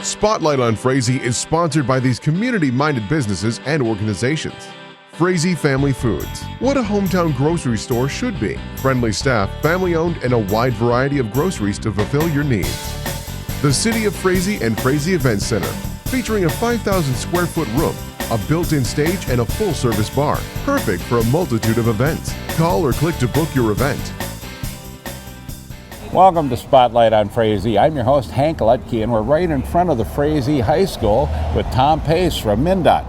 Spotlight on Frazee is sponsored by these community-minded businesses and organizations. Frazee Family Foods. What a hometown grocery store should be. Friendly staff, family-owned, and a wide variety of groceries to fulfill your needs. The City of Frazee and Frazee Event Center, featuring a 5,000 square foot room, a built-in stage, and a full-service bar. Perfect for a multitude of events. Call or click to book your event. Welcome to Spotlight on Frazee. I'm your host, Hank Lutke, and we're right in front of the Frazee High School with Tom Pace from MnDOT.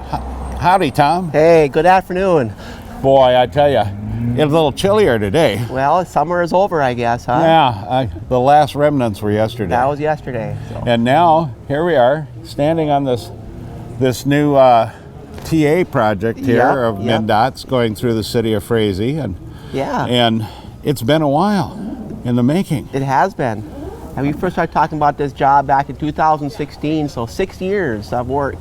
Howdy, Tom. Hey, good afternoon. Boy, I tell you, it's a little chillier today. Well, summer is over, I guess, huh? Yeah, the last remnants were yesterday. That was yesterday. So. And now, here we are, standing on this new TA project here of MnDOT's going through the city of Frazee. And it's been a while in the making. It has been. And we first started talking about this job back in 2016, so 6 years of work.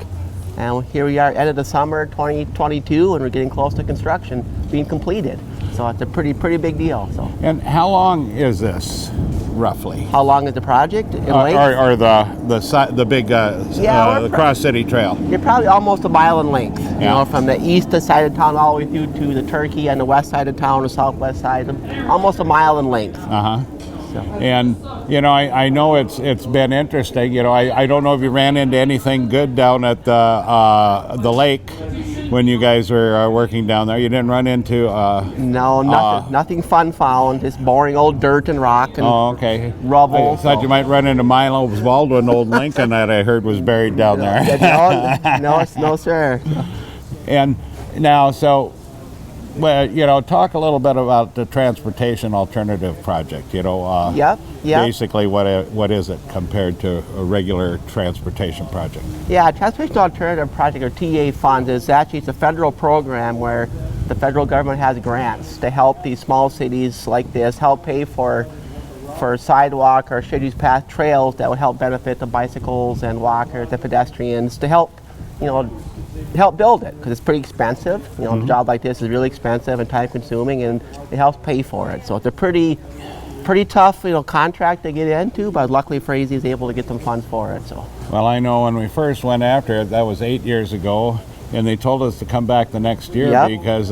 And here we are, end of the summer 2022, and we're getting close to construction being completed. So it's a pretty big deal. So. And how long is this, roughly? How long is the project? In length? Or the big the Cross City Trail? You're probably almost a mile in length. You know, from the east side of town all the way through to the Turkey on the west side of town, the southwest side, almost a mile in length. So. And you know, I know it's been interesting. You know, I don't know if you ran into anything good down at the lake when you guys were working down there. You didn't run into no, nothing fun found. Just boring old dirt and rock and rubble. I thought you might run into Milo Baldwin, old Lincoln that I heard was buried down there. No, sir. And now, so. Well, you know, talk a little bit about the Transportation Alternative Project. You know, basically, what is it compared to a regular transportation project? Yeah, Transportation Alternative Project, or TA funds, it's a federal program where the federal government has grants to help these small cities like this help pay for sidewalk or shared use path trails that would help benefit the bicycles and walkers, the pedestrians, to help, help build it, because it's pretty expensive. A job like this is really expensive and time consuming, and it helps pay for it. So it's a pretty tough, contract to get into, but luckily Frazee is able to get some funds for it. So. Well, I know when we first went after it, that was 8 years ago, and they told us to come back the next year because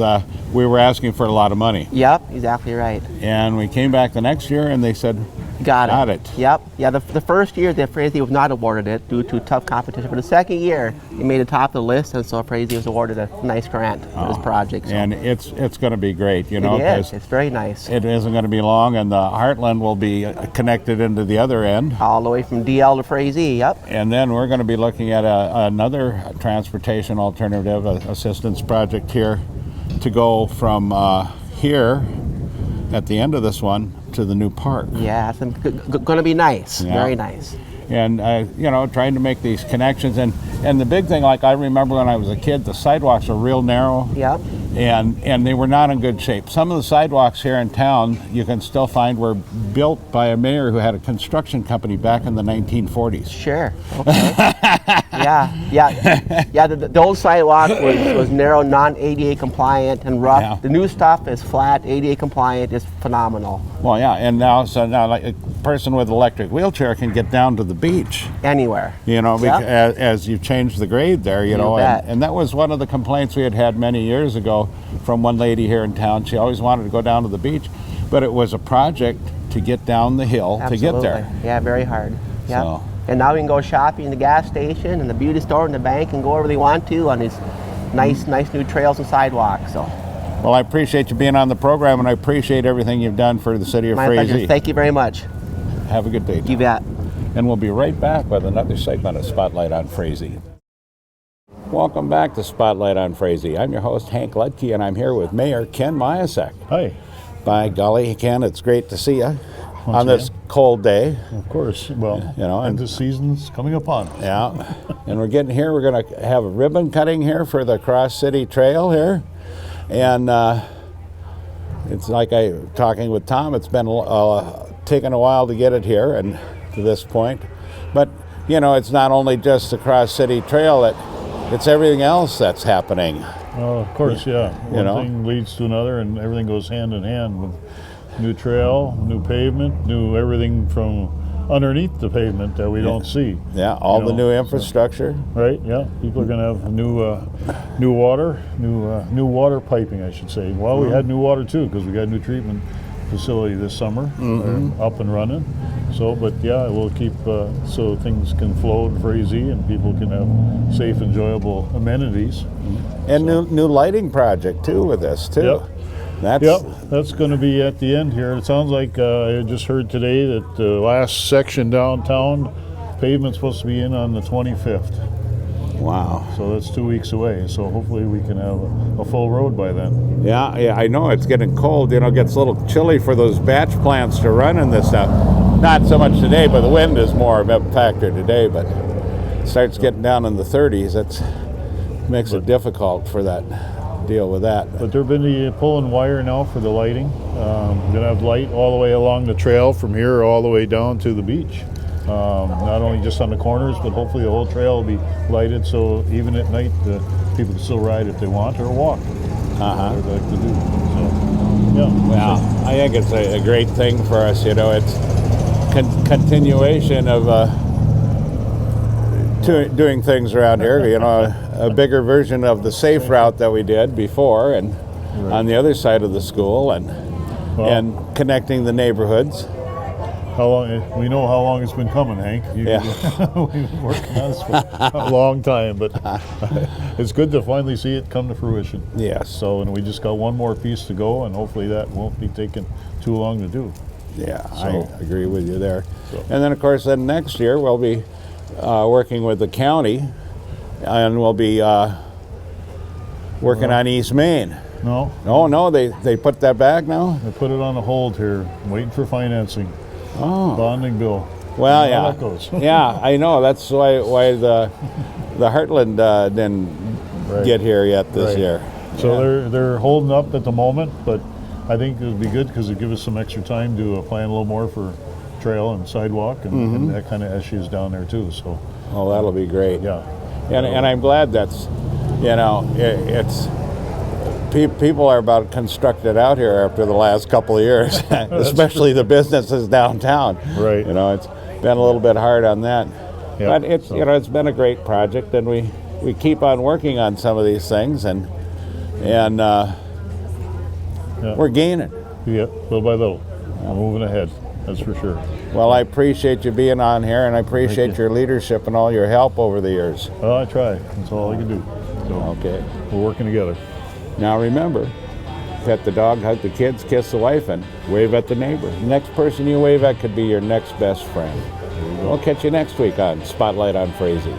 we were asking for a lot of money. Yep, exactly right. And we came back the next year, and they said, Got it. Yep. Yeah, the first year that Frazee was not awarded it due to tough competition. But the second year, it made the top of the list, and so Frazee was awarded a nice grant for this project. So. And it's going to be great, It is. It's very nice. It isn't going to be long, and the Heartland will be connected into the other end. All the way from DL to Frazee, yep. And then we're going to be looking at another transportation alternative assistance project here to go from here at the end of this one to the new park. Yeah, it's going to be nice, very nice. And trying to make these connections, and the big thing, like I remember when I was a kid, the sidewalks were real narrow. Yep. And they were not in good shape. Some of the sidewalks here in town you can still find were built by a mayor who had a construction company back in the 1940s. Sure. Okay. Yeah. The old sidewalk was narrow, non-ADA compliant, and rough. Yeah. The new stuff is flat, ADA compliant, is phenomenal. Well, yeah, and now like a person with an electric wheelchair can get down to the beach anywhere. As you change the grade there, and that was one of the complaints we had many years ago from one lady here in town. She always wanted to go down to the beach, but it was a project to get down the hill to get there. Yeah, very hard. Yeah. So. And now we can go shopping in the gas station and the beauty store and the bank and go wherever they want to on these nice new trails and sidewalks. So. Well, I appreciate you being on the program, and I appreciate everything you've done for the city of Frazee. My pleasure. Thank you very much. Have a good day, Tom. You bet. And we'll be right back with another segment of Spotlight on Frazee. Welcome back to Spotlight on Frazee. I'm your host, Hank Lutke, and I'm here with Mayor Ken Myasek. Hi. By golly, Ken, it's great to see you on this cold day. Of course. Well, and the season's coming upon us. Yeah. And we're going to have a ribbon cutting here for the Cross City Trail here. And it's like talking with Tom, it's been taken a while to get it here and to this point. But, it's not only just the Cross City Trail, it's everything else that's happening. Well, of course, yeah. One thing leads to another, and everything goes hand in hand with new trail, new pavement, new everything from underneath the pavement that we don't see. Yeah, all You the know, new infrastructure. Right, yeah. People are going to have new water, new water piping, I should say. Well, we had new water too because we got a new treatment facility this summer up and running. So, but yeah, we'll keep so things can flow in Frazee and people can have safe, enjoyable amenities. And new lighting project too with this too. Yep. That's going to be at the end here. It sounds like I just heard today that the last section downtown pavement's supposed to be in on the 25th. Wow. So that's 2 weeks away. So hopefully we can have a full road by then. Yeah, I know it's getting cold. You know, it gets a little chilly for those batch plants to run in this stuff. Not so much today, but the wind is more of a factor today. But it starts getting down in the 30s. That makes it difficult for that. Deal with that. But they're busy pulling wire now for the lighting. We're gonna have light all the way along the trail from here all the way down to the beach. Not only just on the corners, but hopefully the whole trail will be lighted, so even at night people can still ride if they want or walk. They'd like to do. So, yeah. Well, I think it's a great thing for us. You know, it's continuation of doing things around here. You know, a bigger version of the safe route that we did before, and on the other side of the school, and connecting the neighborhoods. How long? We know how long it's been coming, Hank. We've been working on this for a long time, but it's good to finally see it come to fruition. Yes. So, and we just got one more piece to go, and hopefully that won't be taking too long to do. Yeah, So- I agree with you there. So- And then, of course, then next year we'll be working with the county, and we'll be working on East Main. No, No, they put that back now? I put it on a hold here, waiting for financing, bonding bill. Well, You know how yeah. that goes. Yeah, I know. That's why the Heartland didn't get here yet this year. So they're holding up at the moment, but I think it would be good because it gives us some extra time to plan a little more for trail and sidewalk and that kind of issues down there too. So, Oh, that'll be great. yeah. And I'm glad that's, you know, it's people are about constructed out here after the last couple of years, especially the businesses downtown. Right. You know, it's been a little bit hard on that. Yeah, But it's, you know, it's been a great project, and we keep on working on some of these things, and we're gaining. Yeah, little by little. We're moving ahead, that's for sure. Well, I appreciate you being on here, and I appreciate your leadership and all your help over the years. Well, I try. That's all I can do. So Okay. we're working together. Now remember, pet the dog, hug the kids, kiss the wife, and wave at the neighbor. The next person you wave at could be your next best friend. We'll catch you next week on Spotlight on Frazee.